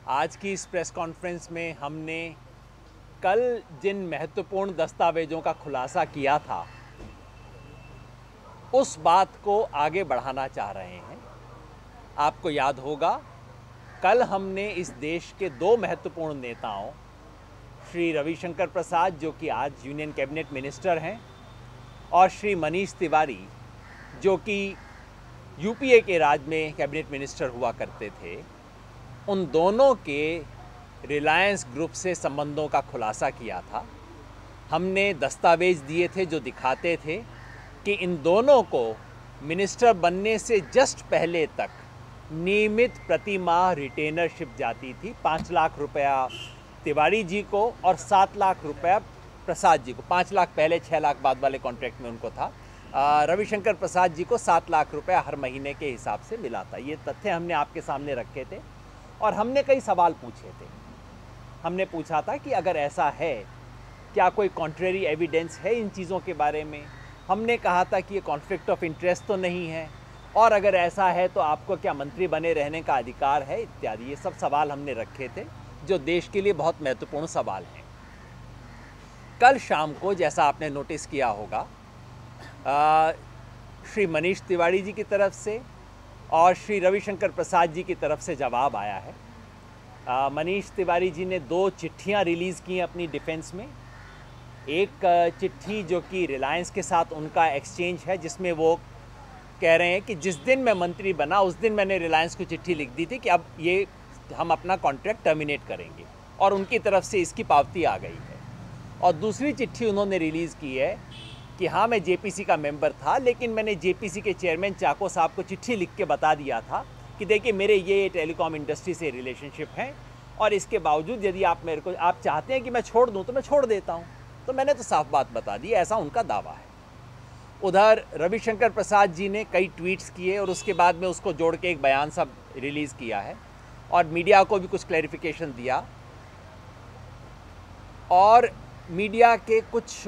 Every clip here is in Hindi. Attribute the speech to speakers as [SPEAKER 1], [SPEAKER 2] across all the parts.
[SPEAKER 1] आज की इस प्रेस कॉन्फ्रेंस में हमने कल जिन महत्वपूर्ण दस्तावेज़ों का खुलासा किया था उस बात को आगे बढ़ाना चाह रहे हैं। आपको याद होगा, कल हमने इस देश के दो महत्वपूर्ण नेताओं श्री रविशंकर प्रसाद, जो कि आज यूनियन कैबिनेट मिनिस्टर हैं, और श्री मनीष तिवारी, जो कि यूपीए के राज में कैबिनेट मिनिस्टर हुआ करते थे, उन दोनों के रिलायंस ग्रुप से संबंधों का खुलासा किया था। हमने दस्तावेज़ दिए थे जो दिखाते थे कि इन दोनों को मिनिस्टर बनने से जस्ट पहले तक नियमित प्रति माह रिटेनरशिप जाती थी। 5 लाख रुपया तिवारी जी को और 7 लाख रुपया प्रसाद जी को। 5 लाख पहले, 6 लाख बाद वाले कॉन्ट्रैक्ट में उनको था। रविशंकर प्रसाद जी को 7 लाख रुपया हर महीने के हिसाब से मिला था। ये तथ्य हमने आपके सामने रखे थे और हमने कई सवाल पूछे थे। हमने पूछा था कि अगर ऐसा है, क्या कोई कॉन्ट्रेरी एविडेंस है इन चीज़ों के बारे में। हमने कहा था कि ये कॉन्फ्लिक्ट ऑफ इंटरेस्ट तो नहीं है, और अगर ऐसा है तो आपको क्या मंत्री बने रहने का अधिकार है, इत्यादि। ये सब सवाल हमने रखे थे जो देश के लिए बहुत महत्वपूर्ण सवाल हैं। कल शाम को, जैसा आपने नोटिस किया होगा, श्री मनीष तिवारी जी की तरफ से और श्री रविशंकर प्रसाद जी की तरफ से जवाब आया है। मनीष तिवारी जी ने 2 चिट्ठियां रिलीज़ की अपनी डिफेंस में। एक चिट्ठी जो कि रिलायंस के साथ उनका एक्सचेंज है, जिसमें वो कह रहे हैं कि जिस दिन मैं मंत्री बना उस दिन मैंने रिलायंस को चिट्ठी लिख दी थी कि अब ये हम अपना कॉन्ट्रैक्ट टर्मिनेट करेंगे, और उनकी तरफ से इसकी पावती आ गई है। और दूसरी चिट्ठी उन्होंने रिलीज़ की है कि हाँ, मैं जेपीसी का मेंबर था, लेकिन मैंने जेपीसी के चेयरमैन चाको साहब को चिट्ठी लिख के बता दिया था कि देखिए मेरे ये टेलीकॉम इंडस्ट्री से रिलेशनशिप हैं, और इसके बावजूद यदि आप चाहते हैं कि मैं छोड़ दूं तो मैं छोड़ देता हूं। तो मैंने तो साफ बात बता दी, ऐसा उनका दावा है। उधर रविशंकर प्रसाद जी ने कई ट्वीट्स किए और उसके बाद में उसको जोड़ के एक बयान सब रिलीज़ किया है, और मीडिया को भी कुछ क्लैरिफिकेशन दिया, और मीडिया के कुछ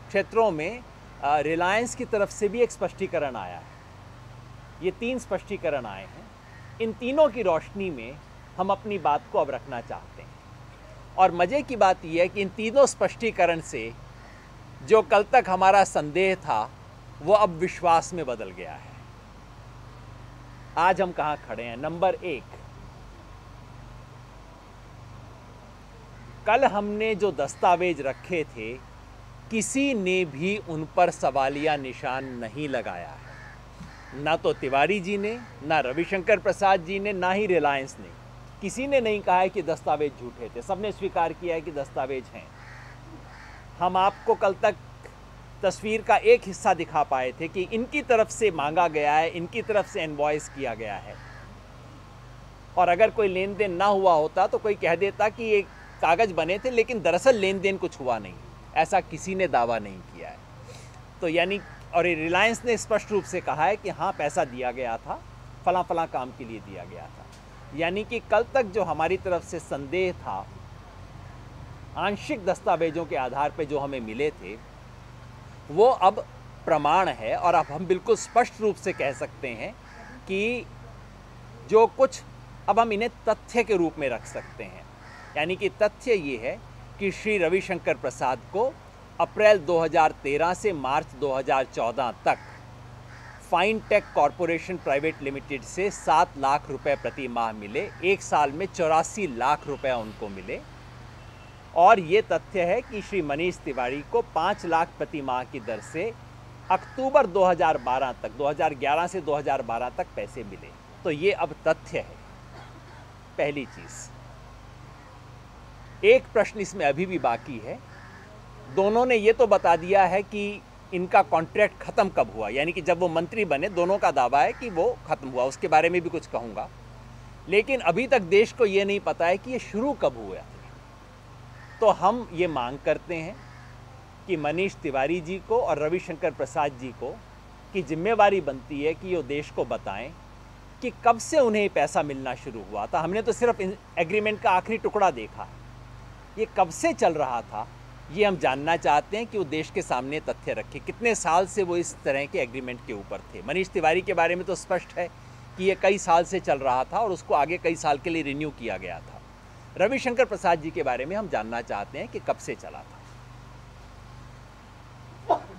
[SPEAKER 1] क्षेत्रों में रिलायंस की तरफ से भी एक स्पष्टीकरण आया है। ये 3 स्पष्टीकरण आए हैं। इन तीनों की रोशनी में हम अपनी बात को अब रखना चाहते हैं। और मज़े की बात यह है कि इन तीनों स्पष्टीकरण से जो कल तक हमारा संदेह था वो अब विश्वास में बदल गया है। आज हम कहाँ खड़े हैं? नंबर 1, कल हमने जो दस्तावेज रखे थे, किसी ने भी उन पर सवालिया निशान नहीं लगाया है। ना तो तिवारी जी ने, ना रविशंकर प्रसाद जी ने, ना ही रिलायंस ने। किसी ने नहीं कहा है कि दस्तावेज झूठे थे। सबने स्वीकार किया है कि दस्तावेज हैं। हम आपको कल तक तस्वीर का एक हिस्सा दिखा पाए थे कि इनकी तरफ से मांगा गया है, इनकी तरफ से इनवॉइस किया गया है, और अगर कोई लेन देन ना हुआ होता तो कोई कह देता कि ये कागज़ बने थे, लेकिन दरअसल लेन देन कुछ हुआ नहीं। ऐसा किसी ने दावा नहीं किया है। तो यानी, और रिलायंस ने स्पष्ट रूप से कहा है कि हाँ, पैसा दिया गया था, फला काम के लिए दिया गया था। यानी कि कल तक जो हमारी तरफ से संदेह था, आंशिक दस्तावेजों के आधार पर जो हमें मिले थे, वो अब प्रमाण है, और अब हम बिल्कुल स्पष्ट रूप से कह सकते हैं कि जो कुछ, अब हम इन्हें तथ्य के रूप में रख सकते हैं। यानी कि तथ्य ये है कि श्री रविशंकर प्रसाद को अप्रैल 2013 से मार्च 2014 तक फाइनटेक कॉरपोरेशन प्राइवेट लिमिटेड से 7 लाख रुपए प्रति माह मिले। एक साल में 84 लाख रुपए उनको मिले। और ये तथ्य है कि श्री मनीष तिवारी को 5 लाख प्रति माह की दर से अक्टूबर 2012 तक, 2011 से 2012 तक पैसे मिले। तो ये अब तथ्य है, पहली चीज़। एक प्रश्न इसमें अभी भी बाकी है। दोनों ने ये तो बता दिया है कि इनका कॉन्ट्रैक्ट ख़त्म कब हुआ, यानी कि जब वो मंत्री बने। दोनों का दावा है कि वो ख़त्म हुआ, उसके बारे में भी कुछ कहूँगा। लेकिन अभी तक देश को ये नहीं पता है कि ये शुरू कब हुआ। तो हम ये मांग करते हैं कि मनीष तिवारी जी को और रविशंकर प्रसाद जी को की जिम्मेवारी बनती है कि वो देश को बताएं कि कब से उन्हें पैसा मिलना शुरू हुआ था। हमने तो सिर्फ एग्रीमेंट का आखिरी टुकड़ा देखा, ये कब से चल रहा था ये हम जानना चाहते हैं कि वो देश के सामने तथ्य रखे। कितने साल से वो इस तरह के एग्रीमेंट के ऊपर थे। मनीष तिवारी के बारे में तो स्पष्ट है कि ये कई साल से चल रहा था और उसको आगे कई साल के लिए रिन्यू किया गया था। रविशंकर प्रसाद जी के बारे में हम जानना चाहते हैं कि कब से चला था।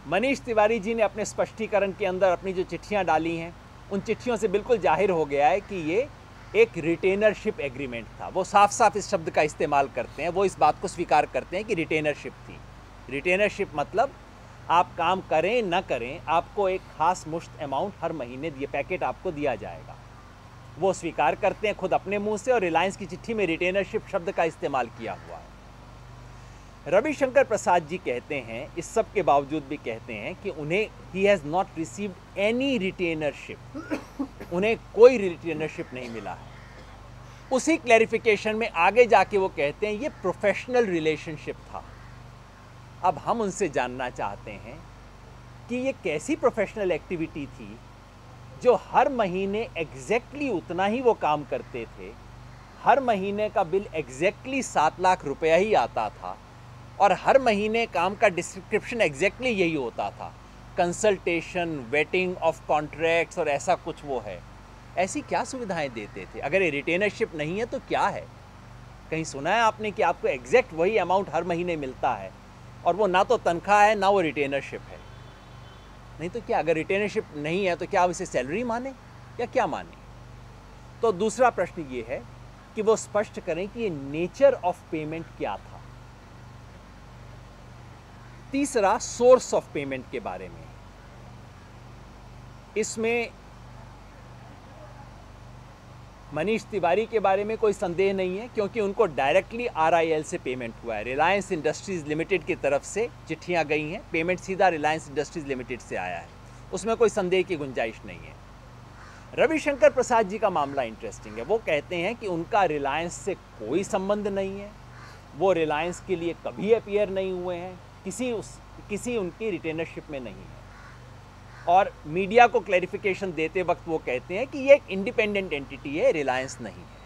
[SPEAKER 1] मनीष तिवारी जी ने अपने स्पष्टीकरण के अंदर अपनी जो चिट्ठियां डाली हैं, उन चिट्ठियों से बिल्कुल जाहिर हो गया है कि ये एक रिटेनरशिप एग्रीमेंट था। वो साफ साफ इस शब्द का इस्तेमाल करते हैं, वो इस बात को स्वीकार करते हैं कि रिटेनरशिप थी। रिटेनरशिप मतलब आप काम करें न करें, आपको एक खास मुश्त अमाउंट हर महीने ये पैकेट आपको दिया जाएगा। वो स्वीकार करते हैं खुद अपने मुंह से, और रिलायंस की चिट्ठी में रिटेनरशिप शब्द का इस्तेमाल किया हुआ है। रविशंकर प्रसाद जी कहते हैं, इस सब के बावजूद भी कहते हैं कि उन्हें he has not received any रिटेनरशिप, उन्हें कोई रिटेनरशिप नहीं मिला है। उसी क्लैरिफिकेशन में आगे जाके वो कहते हैं ये प्रोफेशनल रिलेशनशिप था। अब हम उनसे जानना चाहते हैं कि ये कैसी प्रोफेशनल एक्टिविटी थी जो हर महीने एग्जैक्टली उतना ही वो काम करते थे, हर महीने का बिल एग्जैक्टली 7 लाख रुपया ही आता था, और हर महीने काम का डिस्क्रिप्शन एग्जैक्टली यही होता था, कंसल्टेशन, वेटिंग ऑफ कॉन्ट्रैक्ट्स और ऐसा कुछ वो है। ऐसी क्या सुविधाएं देते थे? अगर ये रिटेनरशिप नहीं है तो क्या है? कहीं सुना है आपने कि आपको एग्जैक्ट वही अमाउंट हर महीने मिलता है, और वो ना तो तनख्वाह है ना वो रिटेनरशिप है? नहीं तो क्या? अगर रिटेनरशिप नहीं है तो क्या आप इसे सैलरी माने या क्या माने? तो दूसरा प्रश्न ये है कि वो स्पष्ट करें कि ये नेचर ऑफ पेमेंट क्या था। तीसरा, सोर्स ऑफ पेमेंट के बारे में। इसमें मनीष तिवारी के बारे में कोई संदेह नहीं है, क्योंकि उनको डायरेक्टली RIL से पेमेंट हुआ है। रिलायंस इंडस्ट्रीज़ लिमिटेड की तरफ से चिट्ठियां गई हैं, पेमेंट सीधा रिलायंस इंडस्ट्रीज़ लिमिटेड से आया है, उसमें कोई संदेह की गुंजाइश नहीं है। रविशंकर प्रसाद जी का मामला इंटरेस्टिंग है। वो कहते हैं कि उनका रिलायंस से कोई संबंध नहीं है, वो रिलायंस के लिए कभी अपीयर नहीं हुए हैं, किसी उनकी रिटेनरशिप में नहीं है। और मीडिया को क्लैरिफिकेशन देते वक्त वो कहते हैं कि ये एक इंडिपेंडेंट एंटिटी है, रिलायंस नहीं है।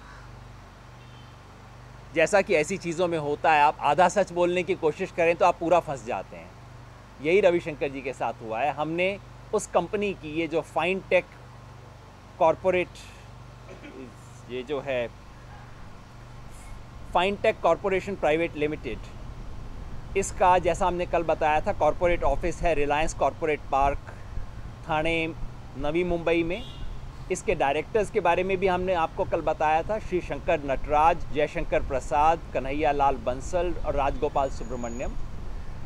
[SPEAKER 1] जैसा कि ऐसी चीज़ों में होता है, आप आधा सच बोलने की कोशिश करें तो आप पूरा फंस जाते हैं। यही रविशंकर जी के साथ हुआ है। हमने उस कंपनी की, ये जो फाइन टेक कॉरपोरेट, ये जो है fine tech corporation private limited, इसका जैसा हमने कल बताया था कॉरपोरेट ऑफिस है रिलायंस कॉरपोरेट पार्क, थाने, नवी मुंबई में। इसके डायरेक्टर्स के बारे में भी हमने आपको कल बताया था, श्री शंकर नटराज, जयशंकर प्रसाद, कन्हैया लाल बंसल और राजगोपाल सुब्रमण्यम।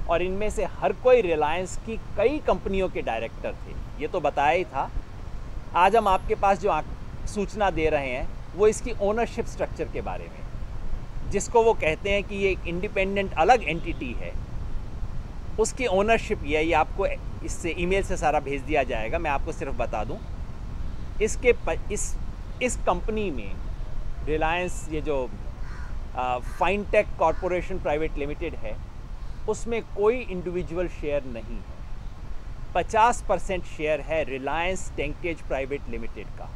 [SPEAKER 1] और इनमें से हर कोई रिलायंस की कई कंपनियों के डायरेक्टर थे, ये तो बताया ही था। आज हम आपके पास जो सूचना दे रहे हैं वो इसकी ओनरशिप स्ट्रक्चर के बारे में, जिसको वो कहते हैं कि ये एक इंडिपेंडेंट अलग एंटिटी है, उसकी ओनरशिप ये है। ये आपको इससे ईमेल से सारा भेज दिया जाएगा, मैं आपको सिर्फ बता दूं। इस कंपनी में रिलायंस, ये जो fine tech corporation private limited है, उसमें कोई इंडिविजुअल शेयर नहीं है। 50% शेयर है रिलायंस टेंकेज प्राइवेट लिमिटेड का,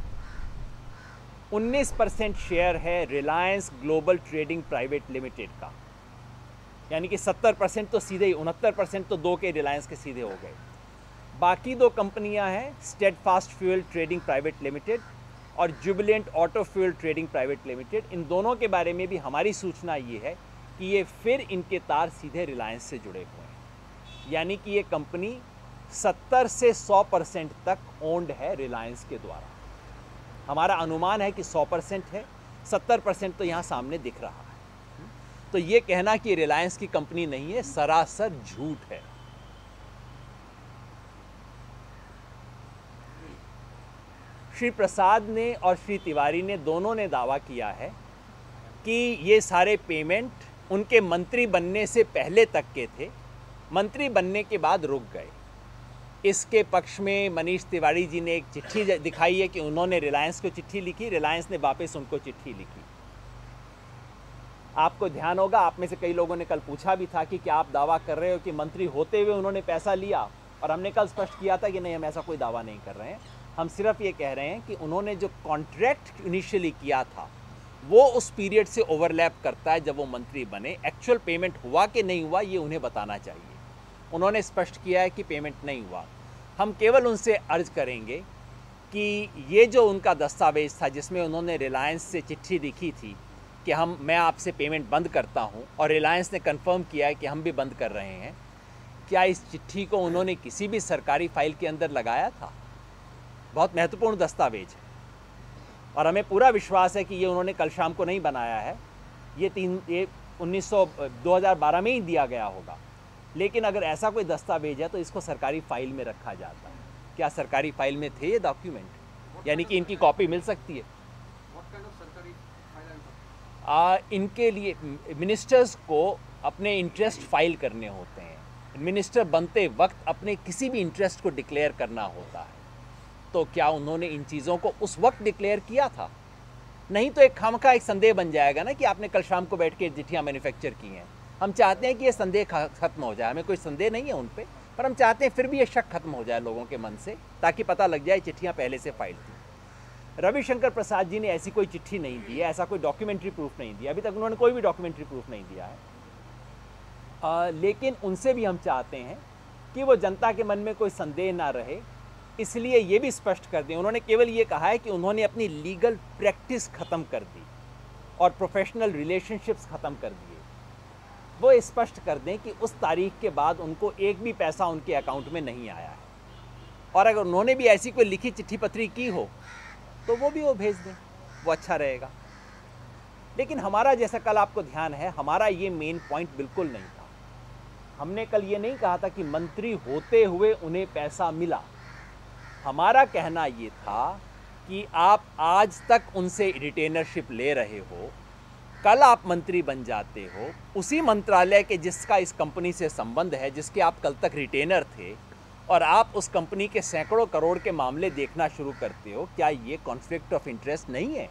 [SPEAKER 1] 19% शेयर है Reliance global trading private limited का, यानी कि 70% तो सीधे ही, 69% तो दो के रिलायंस के सीधे हो गए। बाकी दो कंपनियां हैं Steadfast fuel trading private limited और Jubilant auto fuel trading private limited. इन दोनों के बारे में भी हमारी सूचना ये है कि ये फिर इनके तार सीधे रिलायंस से जुड़े हुए हैं, यानी कि ये कंपनी 70 से 100% तक ओन्ड है रिलायंस के द्वारा। हमारा अनुमान है कि 100% है, 70% तो यहाँ सामने दिख रहा है। तो ये कहना कि रिलायंस की कंपनी नहीं है, सरासर झूठ है। श्री प्रसाद ने और श्री तिवारी ने दोनों ने दावा किया है कि ये सारे पेमेंट उनके मंत्री बनने से पहले तक के थे, मंत्री बनने के बाद रुक गए। इसके पक्ष में मनीष तिवारी जी ने एक चिट्ठी दिखाई है कि उन्होंने रिलायंस को चिट्ठी लिखी, रिलायंस ने वापस उनको चिट्ठी लिखी। आपको ध्यान होगा, आप में से कई लोगों ने कल पूछा भी था कि क्या आप दावा कर रहे हो कि मंत्री होते हुए उन्होंने पैसा लिया, और हमने कल स्पष्ट किया था कि नहीं, हम ऐसा कोई दावा नहीं कर रहे हैं। हम सिर्फ ये कह रहे हैं कि उन्होंने जो कॉन्ट्रैक्ट इनिशियली किया था वो उस पीरियड से ओवरलैप करता है जब वो मंत्री बने। एक्चुअल पेमेंट हुआ कि नहीं हुआ ये उन्हें बताना चाहिए। उन्होंने स्पष्ट किया है कि पेमेंट नहीं हुआ। हम केवल उनसे अर्ज करेंगे कि ये जो उनका दस्तावेज़ था जिसमें उन्होंने रिलायंस से चिट्ठी लिखी थी कि मैं आपसे पेमेंट बंद करता हूं, और रिलायंस ने कंफर्म किया है कि हम भी बंद कर रहे हैं, क्या इस चिट्ठी को उन्होंने किसी भी सरकारी फाइल के अंदर लगाया था? बहुत महत्वपूर्ण दस्तावेज है और हमें पूरा विश्वास है कि ये उन्होंने कल शाम को नहीं बनाया है। ये 2012 में ही दिया गया होगा, लेकिन अगर ऐसा कोई दस्तावेज है तो इसको सरकारी फाइल में रखा जाता है। क्या सरकारी फाइल में थे ये डॉक्यूमेंट? यानी कि इनकी कॉपी मिल सकती है। इनके लिए मिनिस्टर्स को अपने इंटरेस्ट फाइल करने होते हैं। मिनिस्टर बनते वक्त अपने किसी भी इंटरेस्ट को डिक्लेयर करना होता है। तो क्या उन्होंने इन चीज़ों को उस वक्त डिक्लेयर किया था? नहीं तो एक खामखा एक संदेह बन जाएगा ना कि आपने कल शाम को बैठ के चिट्ठियाँ मैन्युफैक्चर की हैं। हम चाहते हैं कि ये संदेह खत्म हो जाए, हमें कोई संदेह नहीं है उन पर हम चाहते हैं फिर भी ये शक खत्म हो जाए लोगों के मन से, ताकि पता लग जाए चिट्ठियाँ पहले से फाइल थी। रविशंकर प्रसाद जी ने ऐसी कोई चिट्ठी नहीं दी है, ऐसा कोई डॉक्यूमेंट्री प्रूफ नहीं दिया, अभी तक उन्होंने कोई भी डॉक्यूमेंट्री प्रूफ नहीं दिया है। लेकिन उनसे भी हम चाहते हैं कि वो जनता के मन में कोई संदेह ना रहे, इसलिए ये भी स्पष्ट कर दें। उन्होंने केवल ये कहा है कि उन्होंने अपनी लीगल प्रैक्टिस ख़त्म कर दी और प्रोफेशनल रिलेशनशिप्स ख़त्म कर दिए। वो स्पष्ट कर दें कि उस तारीख के बाद उनको एक भी पैसा उनके अकाउंट में नहीं आया है, और अगर उन्होंने भी ऐसी कोई लिखी चिट्ठी पत्री की हो तो वो भी वो भेज दें, वो अच्छा रहेगा। लेकिन हमारा, जैसा कल आपको ध्यान है, हमारा ये मेन पॉइंट बिल्कुल नहीं था। हमने कल ये नहीं कहा था कि मंत्री होते हुए उन्हें पैसा मिला। हमारा कहना ये था कि आप आज तक उनसे रिटेनरशिप ले रहे हो, कल आप मंत्री बन जाते हो, उसी मंत्रालय के जिसका इस कंपनी से संबंध है, जिसके आप कल तक रिटेनर थे, और आप उस कंपनी के सैकड़ों करोड़ के मामले देखना शुरू करते हो। क्या ये कॉन्फ्लिक्ट ऑफ इंटरेस्ट नहीं है?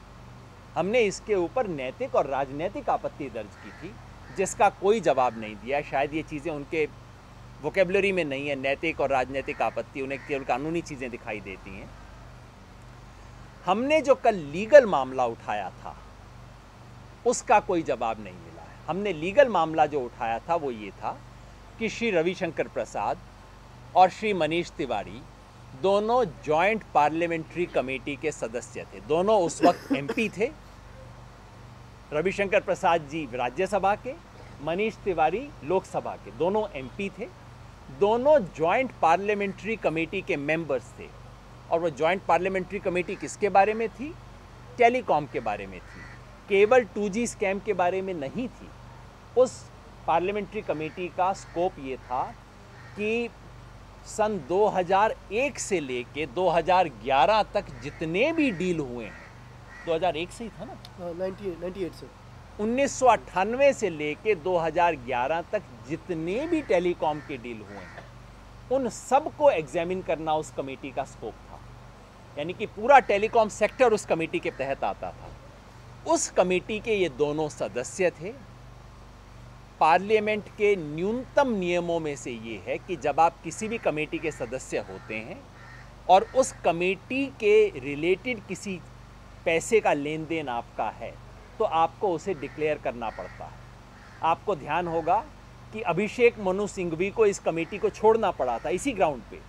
[SPEAKER 1] हमने इसके ऊपर नैतिक और राजनीतिक आपत्ति दर्ज की थी, जिसका कोई जवाब नहीं दिया। शायद ये चीज़ें उनके वोकेबलरी में नहीं है, नैतिक और राजनीतिक आपत्ति, उन्हें केवल कानूनी चीज़ें दिखाई देती हैं। हमने जो कल लीगल मामला उठाया था उसका कोई जवाब नहीं मिला है। हमने लीगल मामला जो उठाया था वो ये था कि श्री रविशंकर प्रसाद और श्री मनीष तिवारी दोनों जॉइंट पार्लियामेंट्री कमेटी के सदस्य थे। दोनों उस वक्त एमपी थे। रविशंकर प्रसाद जी राज्यसभा के, मनीष तिवारी लोकसभा के, दोनों एमपी थे। दोनों जॉइंट पार्लियामेंट्री कमेटी के मेंबर्स थे। और वो जॉइंट पार्लियामेंट्री कमेटी किसके बारे में थी? टेलीकॉम के बारे में थी, केवल 2G स्कैम के बारे में नहीं थी। उस पार्लियामेंट्री कमेटी का स्कोप ये था कि सन 2001 से लेके 2011 तक जितने भी डील हुए हैं, 2001 से ही था ना,
[SPEAKER 2] 98 से
[SPEAKER 1] 1998 से लेके 2011 तक जितने भी टेलीकॉम के डील हुए हैं, उन सब को एग्जामिन करना उस कमेटी का स्कोप था। यानी कि पूरा टेलीकॉम सेक्टर उस कमेटी के तहत आता था। उस कमेटी के ये दोनों सदस्य थे। पार्लियामेंट के न्यूनतम नियमों में से ये है कि जब आप किसी भी कमेटी के सदस्य होते हैं और उस कमेटी के रिलेटेड किसी पैसे का लेन देन आपका है, तो आपको उसे डिक्लेयर करना पड़ता है। आपको ध्यान होगा कि अभिषेक मनु सिंघवी को इस कमेटी को छोड़ना पड़ा था इसी ग्राउंड पे,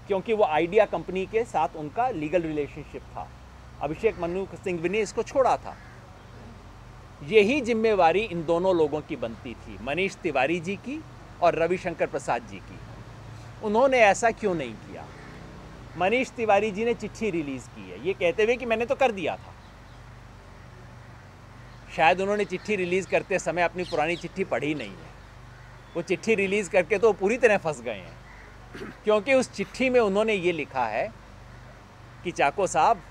[SPEAKER 1] क्योंकि वो आइडिया कंपनी के साथ उनका लीगल रिलेशनशिप था। अभिषेक मनु सिंघवी ने इसको छोड़ा था। यही जिम्मेवारी इन दोनों लोगों की बनती थी, मनीष तिवारी जी की और रविशंकर प्रसाद जी की। उन्होंने ऐसा क्यों नहीं किया? मनीष तिवारी जी ने चिट्ठी रिलीज़ की है ये कहते हुए कि मैंने तो कर दिया था। शायद उन्होंने चिट्ठी रिलीज़ करते समय अपनी पुरानी चिट्ठी पढ़ी नहीं है। वो चिट्ठी रिलीज़ करके तो पूरी तरह फंस गए हैं, क्योंकि उस चिट्ठी में उन्होंने ये लिखा है कि चाको साहब,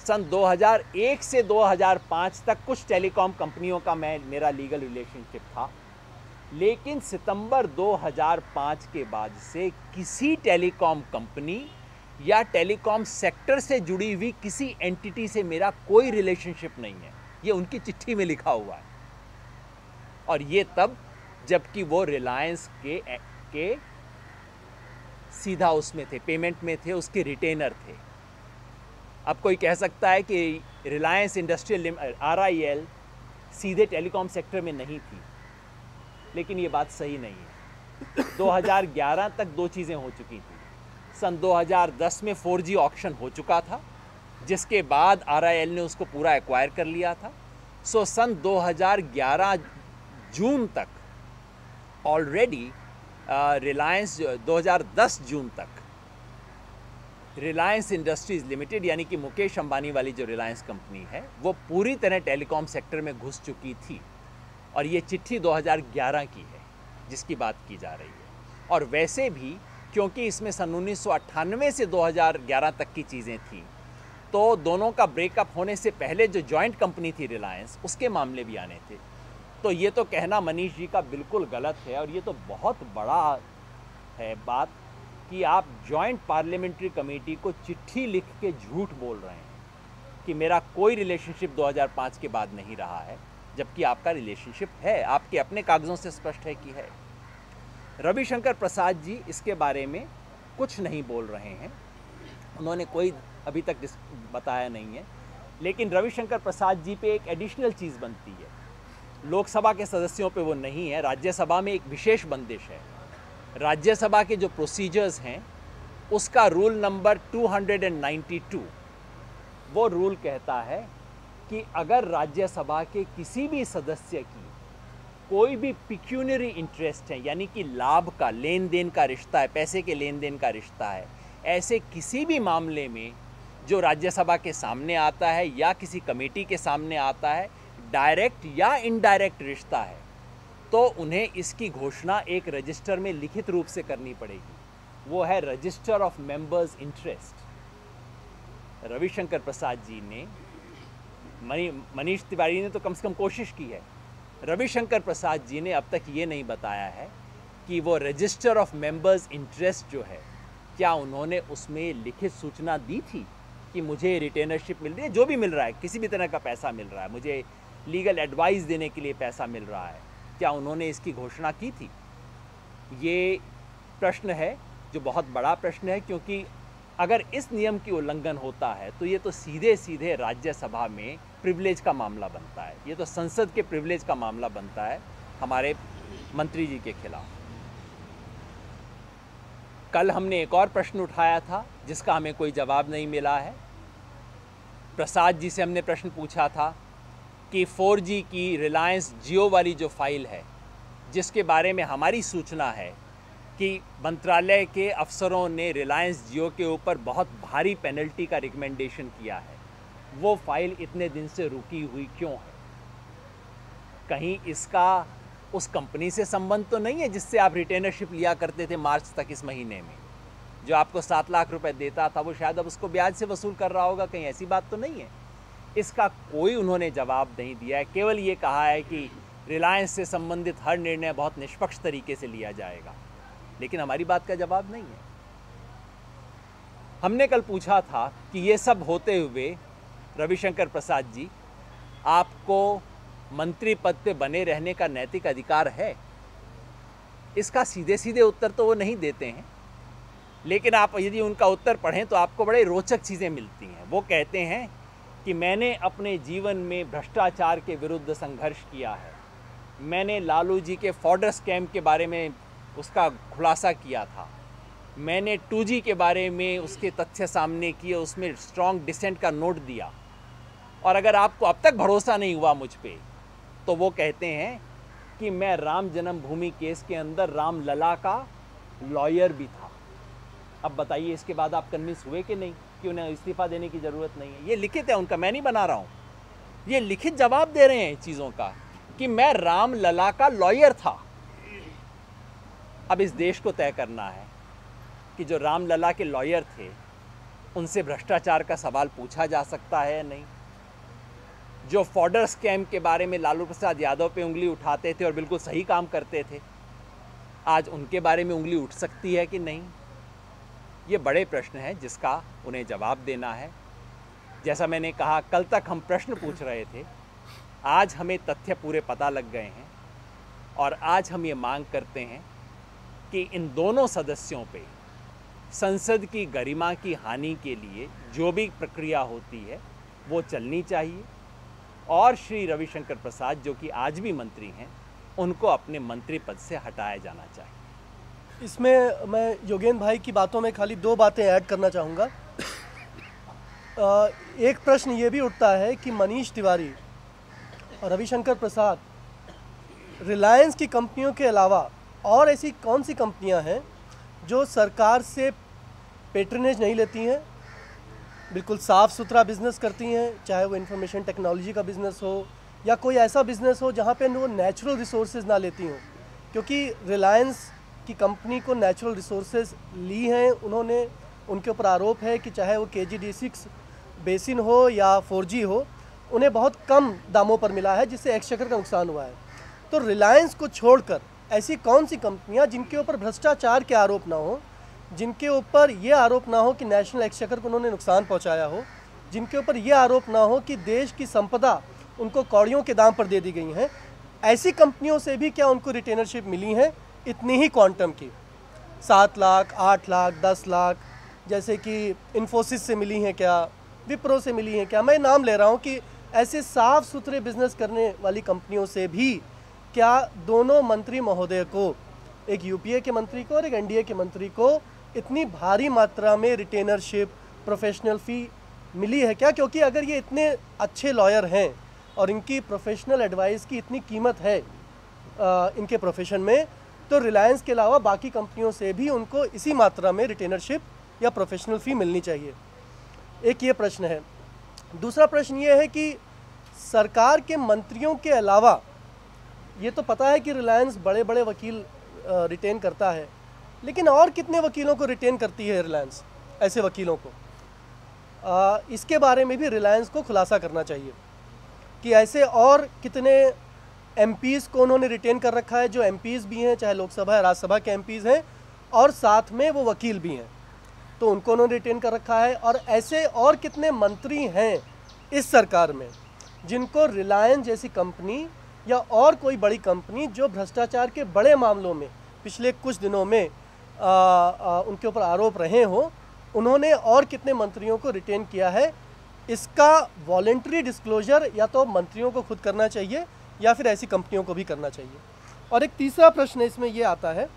[SPEAKER 1] सन 2001 से 2005 तक कुछ टेलीकॉम कंपनियों का मेरा लीगल रिलेशनशिप था, लेकिन सितंबर 2005 के बाद से किसी टेलीकॉम कंपनी या टेलीकॉम सेक्टर से जुड़ी हुई किसी एंटिटी से मेरा कोई रिलेशनशिप नहीं है। ये उनकी चिट्ठी में लिखा हुआ है। और ये तब जबकि वो रिलायंस के सीधा उसमें थे, पेमेंट में थे, उसके रिटेनर थे। अब कोई कह सकता है कि रिलायंस इंडस्ट्रियल RIL सीधे टेलीकॉम सेक्टर में नहीं थी, लेकिन ये बात सही नहीं है। 2011 तक दो चीज़ें हो चुकी थी। सन 2010 में 4G ऑक्शन हो चुका था, जिसके बाद RIL ने उसको पूरा एक्वायर कर लिया था। सो सन 2011 जून तक ऑलरेडी रिलायंस 2010 जून तक रिलायंस इंडस्ट्रीज़ लिमिटेड यानी कि मुकेश अंबानी वाली जो रिलायंस कंपनी है वो पूरी तरह टेलीकॉम सेक्टर में घुस चुकी थी। और ये चिट्ठी 2011 की है जिसकी बात की जा रही है। और वैसे भी क्योंकि इसमें सन 1998 से 2011 तक की चीज़ें थी, तो दोनों का ब्रेकअप होने से पहले जो जॉइंट कंपनी थी रिलायंस, उसके मामले भी आने थे। तो ये तो कहना मनीष जी का बिल्कुल गलत है और ये तो बहुत बड़ा है बात कि आप जॉइंट पार्लियामेंट्री कमेटी को चिट्ठी लिख के झूठ बोल रहे हैं कि मेरा कोई रिलेशनशिप 2005 के बाद नहीं रहा है, जबकि आपका रिलेशनशिप है, आपके अपने कागज़ों से स्पष्ट है कि है। रविशंकर प्रसाद जी इसके बारे में कुछ नहीं बोल रहे हैं, उन्होंने कोई अभी तक बताया नहीं है। लेकिन रविशंकर प्रसाद जी पे एक एडिशनल चीज़ बनती है, लोकसभा के सदस्यों पे वो नहीं है, राज्यसभा में एक विशेष बंदिश है। राज्यसभा के जो प्रोसीजर्स हैं उसका रूल नंबर 292 वो रूल कहता है कि अगर राज्यसभा के किसी भी सदस्य की कोई भी पिक्यूनरी इंटरेस्ट है, यानी कि लाभ का लेन देन का रिश्ता है, पैसे के लेन देन का रिश्ता है, ऐसे किसी भी मामले में जो राज्यसभा के सामने आता है या किसी कमेटी के सामने आता है, डायरेक्ट या इनडायरेक्ट रिश्ता है, तो उन्हें इसकी घोषणा एक रजिस्टर में लिखित रूप से करनी पड़ेगी। वो है register of members interest. Ravishankar Prasad ji ने, मनीष तिवारी ने तो कम से कम कोशिश की है, रविशंकर प्रसाद जी ने अब तक ये नहीं बताया है कि वो रजिस्टर ऑफ मेंबर्स इंटरेस्ट जो है, क्या उन्होंने उसमें लिखित सूचना दी थी कि मुझे रिटेनरशिप मिल रही है, जो भी मिल रहा है, किसी भी तरह का पैसा मिल रहा है, मुझे लीगल एडवाइस देने के लिए पैसा मिल रहा है, क्या उन्होंने इसकी घोषणा की थी? ये प्रश्न है जो बहुत बड़ा प्रश्न है, क्योंकि अगर इस नियम की उल्लंघन होता है तो ये तो सीधे सीधे राज्यसभा में प्रिविलेज का मामला बनता है, ये तो संसद के प्रिविलेज का मामला बनता है हमारे मंत्री जी के खिलाफ। कल हमने एक और प्रश्न उठाया था जिसका हमें कोई जवाब नहीं मिला है। प्रसाद जी से हमने प्रश्न पूछा था कि 4G की रिलायंस जियो वाली जो फाइल है, जिसके बारे में हमारी सूचना है कि मंत्रालय के अफसरों ने रिलायंस जियो के ऊपर बहुत भारी पेनल्टी का रिकमेंडेशन किया है, वो फाइल इतने दिन से रुकी हुई क्यों है? कहीं इसका उस कंपनी से संबंध तो नहीं है जिससे आप रिटेनरशिप लिया करते थे मार्च तक इस महीने में, जो आपको 7 लाख रुपए देता था, वो शायद अब उसको ब्याज से वसूल कर रहा होगा, कहीं ऐसी बात तो नहीं है? इसका कोई उन्होंने जवाब नहीं दिया है, केवल ये कहा है कि रिलायंस से संबंधित हर निर्णय बहुत निष्पक्ष तरीके से लिया जाएगा, लेकिन हमारी बात का जवाब नहीं है। हमने कल पूछा था कि ये सब होते हुए रविशंकर प्रसाद जी, आपको मंत्री पद पे बने रहने का नैतिक अधिकार है? इसका सीधे सीधे उत्तर तो वो नहीं देते हैं, लेकिन आप यदि उनका उत्तर पढ़ें तो आपको बड़े रोचक चीज़ें मिलती हैं। वो कहते हैं कि मैंने अपने जीवन में भ्रष्टाचार के विरुद्ध संघर्ष किया है, मैंने लालू जी के फॉडर स्कैम के बारे में उसका खुलासा किया था, मैंने 2G के बारे में उसके तथ्य सामने किए, उसमें स्ट्रॉन्ग डिसेंट का नोट दिया, और अगर आपको अब तक भरोसा नहीं हुआ मुझ पे, तो वो कहते हैं कि मैं राम जन्मभूमि केस के अंदर राम लला का लॉयर भी था। अब बताइए, इसके बाद आप कन्विंस हुए कि नहीं कि उन्हें इस्तीफा देने की ज़रूरत नहीं है? ये लिखित है उनका, मैं नहीं बना रहा हूँ, ये लिखित जवाब दे रहे हैं चीज़ों का कि मैं राम लला का लॉयर था। अब इस देश को तय करना है कि जो राम लला के लॉयर थे उनसे भ्रष्टाचार का सवाल पूछा जा सकता है या नहीं, जो फॉडर स्कैम के बारे में लालू प्रसाद यादव पे उंगली उठाते थे और बिल्कुल सही काम करते थे, आज उनके बारे में उंगली उठ सकती है कि नहीं? ये बड़े प्रश्न हैं जिसका उन्हें जवाब देना है। जैसा मैंने कहा, कल तक हम प्रश्न पूछ रहे थे, आज हमें तथ्य पूरे पता लग गए हैं और आज हम ये मांग करते हैं कि इन दोनों सदस्यों पे संसद की गरिमा की हानि के लिए जो भी प्रक्रिया होती है वो चलनी चाहिए, और श्री रविशंकर प्रसाद जो कि आज भी मंत्री हैं, उनको अपने मंत्री पद से हटाया जाना चाहिए।
[SPEAKER 2] इसमें मैं योगेंद्र भाई की बातों में खाली 2 बातें ऐड करना चाहूँगा। एक प्रश्न ये भी उठता है कि मनीष तिवारी और रविशंकर प्रसाद रिलायंस की कंपनियों के अलावा और ऐसी कौन सी कंपनियां हैं जो सरकार से पेट्रनेज नहीं लेती हैं, बिल्कुल साफ़ सुथरा बिज़नेस करती हैं, चाहे वो इंफॉर्मेशन टेक्नोलॉजी का बिज़नेस हो या कोई ऐसा बिज़नेस हो जहाँ पे वो नेचुरल रिसोर्सेज ना लेती हों। क्योंकि रिलायंस की कंपनी को नेचुरल रिसोर्सेज ली हैं उन्होंने, उनके ऊपर आरोप है कि चाहे वो KG-D6 बेसिन हो या 4G हो, उन्हें बहुत कम दामों पर मिला है जिससे एक्सचेकर का नुकसान हुआ है। तो रिलायंस को छोड़कर ऐसी कौन सी कंपनियां जिनके ऊपर भ्रष्टाचार के आरोप ना हो, जिनके ऊपर ये आरोप ना हो कि नेशनल एक्सचेकर को उन्होंने नुकसान पहुंचाया हो, जिनके ऊपर ये आरोप ना हो कि देश की संपदा उनको कौड़ियों के दाम पर दे दी गई हैं, ऐसी कंपनियों से भी क्या उनको रिटेनरशिप मिली है इतनी ही क्वांटम की, 7 लाख, 8 लाख, 10 लाख, जैसे कि इन्फोसिस से मिली हैं क्या, विप्रो से मिली हैं क्या? मैं नाम ले रहा हूँ कि ऐसे साफ सुथरे बिजनेस करने वाली कंपनियों से भी क्या दोनों मंत्री महोदय को, एक UPA के मंत्री को और एक NDA के मंत्री को, इतनी भारी मात्रा में रिटेनरशिप, प्रोफेशनल फ़ी मिली है क्या? क्योंकि अगर ये इतने अच्छे लॉयर हैं और इनकी प्रोफेशनल एडवाइस की इतनी कीमत है इनके प्रोफेशन में, तो रिलायंस के अलावा बाकी कंपनियों से भी उनको इसी मात्रा में रिटेनरशिप या प्रोफेशनल फ़ी मिलनी चाहिए। एक ये प्रश्न है। दूसरा प्रश्न ये है कि सरकार के मंत्रियों के अलावा, ये तो पता है कि रिलायंस बड़े बड़े वकील रिटेन करता है, लेकिन और कितने वकीलों को रिटेन करती है रिलायंस, ऐसे वकीलों को? इसके बारे में भी रिलायंस को खुलासा करना चाहिए कि ऐसे और कितने MPs को उन्होंने रिटेन कर रखा है, जो MPs भी हैं, चाहे लोकसभा या राज्यसभा के MPs हैं, और साथ में वो वकील भी हैं, तो उनको उन्होंने रिटेन कर रखा है। और ऐसे और कितने मंत्री हैं इस सरकार में जिनको रिलायंस जैसी कंपनी या और कोई बड़ी कंपनी जो भ्रष्टाचार के बड़े मामलों में पिछले कुछ दिनों में उनके ऊपर आरोप रहे हों, उन्होंने और कितने मंत्रियों को रिटेन किया है? इसका वॉलेंट्री डिस्क्लोजर या तो मंत्रियों को खुद करना चाहिए या फिर ऐसी कंपनियों को भी करना चाहिए। और एक तीसरा प्रश्न इसमें ये आता है,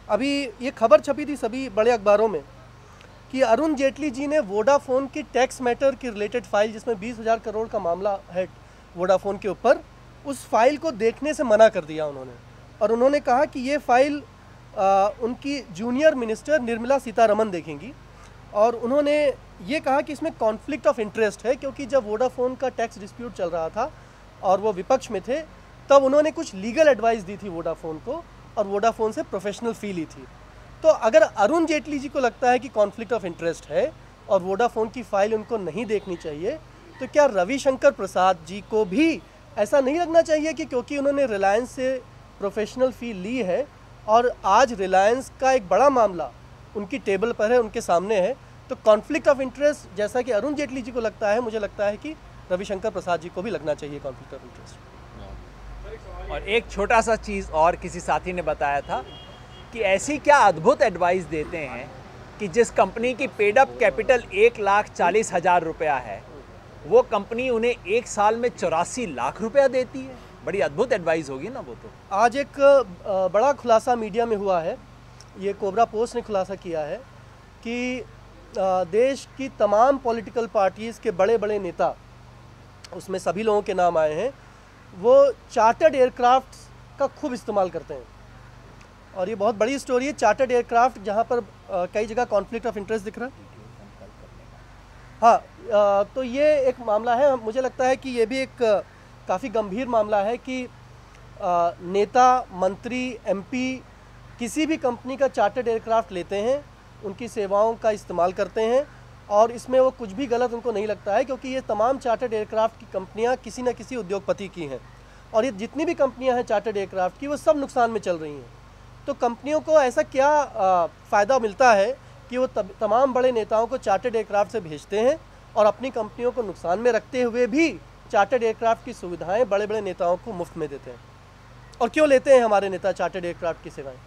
[SPEAKER 2] अभी ये खबर छपी थी सभी बड़े अखबारों में कि अरुण जेटली जी ने वोडाफोन की टैक्स मैटर की रिलेटेड फाइल, जिसमें 20,000 करोड़ का मामला है वोडाफोन के ऊपर, उस फाइल को देखने से मना कर दिया उन्होंने। और उन्होंने कहा कि ये फाइल उनकी जूनियर मिनिस्टर निर्मला सीतारमण देखेंगी। और उन्होंने ये कहा कि इसमें कॉन्फ्लिक्ट ऑफ इंटरेस्ट है, क्योंकि जब वोडाफोन का टैक्स डिस्प्यूट चल रहा था और वो विपक्ष में थे, तब उन्होंने कुछ लीगल एडवाइस दी थी वोडाफोन को और वोडाफोन से प्रोफेशनल फ़ी ली थी। तो अगर अरुण जेटली जी को लगता है कि कॉन्फ्लिक्ट ऑफ इंटरेस्ट है और वोडाफोन की फ़ाइल उनको नहीं देखनी चाहिए, तो क्या रविशंकर प्रसाद जी को भी ऐसा नहीं लगना चाहिए कि क्योंकि उन्होंने रिलायंस से प्रोफेशनल फ़ी ली है और आज रिलायंस का एक बड़ा मामला उनकी टेबल पर है, उनके सामने है, तो कॉन्फ्लिक्ट ऑफ इंटरेस्ट जैसा कि अरुण जेटली जी को लगता है, मुझे लगता है कि रविशंकर प्रसाद जी को भी लगना चाहिए कॉन्फ्लिक्ट ऑफ इंटरेस्ट।
[SPEAKER 1] और एक छोटा सा चीज़ और किसी साथी ने बताया था कि ऐसी क्या अद्भुत एडवाइस देते हैं कि जिस कंपनी की पेड अप कैपिटल 1,40,000 रुपया है, वो कंपनी उन्हें एक साल में 84 लाख रुपया देती है। बड़ी अद्भुत एडवाइस होगी ना वो तो।
[SPEAKER 2] आज एक बड़ा खुलासा मीडिया में हुआ है, ये कोबरा पोस्ट ने खुलासा किया है कि देश की तमाम पॉलिटिकल पार्टीज़ के बड़े बड़े नेता, उसमें सभी लोगों के नाम आए हैं, वो चार्टर्ड एयरक्राफ्ट का खूब इस्तेमाल करते हैं। और ये बहुत बड़ी स्टोरी है, चार्टर्ड एयरक्राफ्ट जहाँ पर कई जगह कॉन्फ्लिक्ट ऑफ इंटरेस्ट दिख रहा है। हाँ, तो ये एक मामला है, मुझे लगता है कि ये भी एक काफ़ी गंभीर मामला है कि नेता, मंत्री, MP किसी भी कंपनी का चार्टर्ड एयरक्राफ्ट लेते हैं, उनकी सेवाओं का इस्तेमाल करते हैं और इसमें वो कुछ भी गलत उनको नहीं लगता है, क्योंकि ये तमाम चार्टर्ड एयरक्राफ्ट की कंपनियां किसी न किसी उद्योगपति की हैं और ये जितनी भी कंपनियां हैं चार्टर्ड एयरक्राफ्ट की, वो सब नुकसान में चल रही हैं। तो कंपनियों को ऐसा क्या फ़ायदा मिलता है कि वो तमाम बड़े नेताओं को चार्टर्ड एयरक्राफ्ट से भेजते हैं और अपनी कंपनियों को नुकसान में रखते हुए भी चार्टर्ड एयरक्राफ्ट की सुविधाएं बड़े बड़े नेताओं को मुफ्त में देते हैं? और क्यों लेते हैं हमारे नेता चार्टर्ड एयरक्राफ्ट की सेवाएं?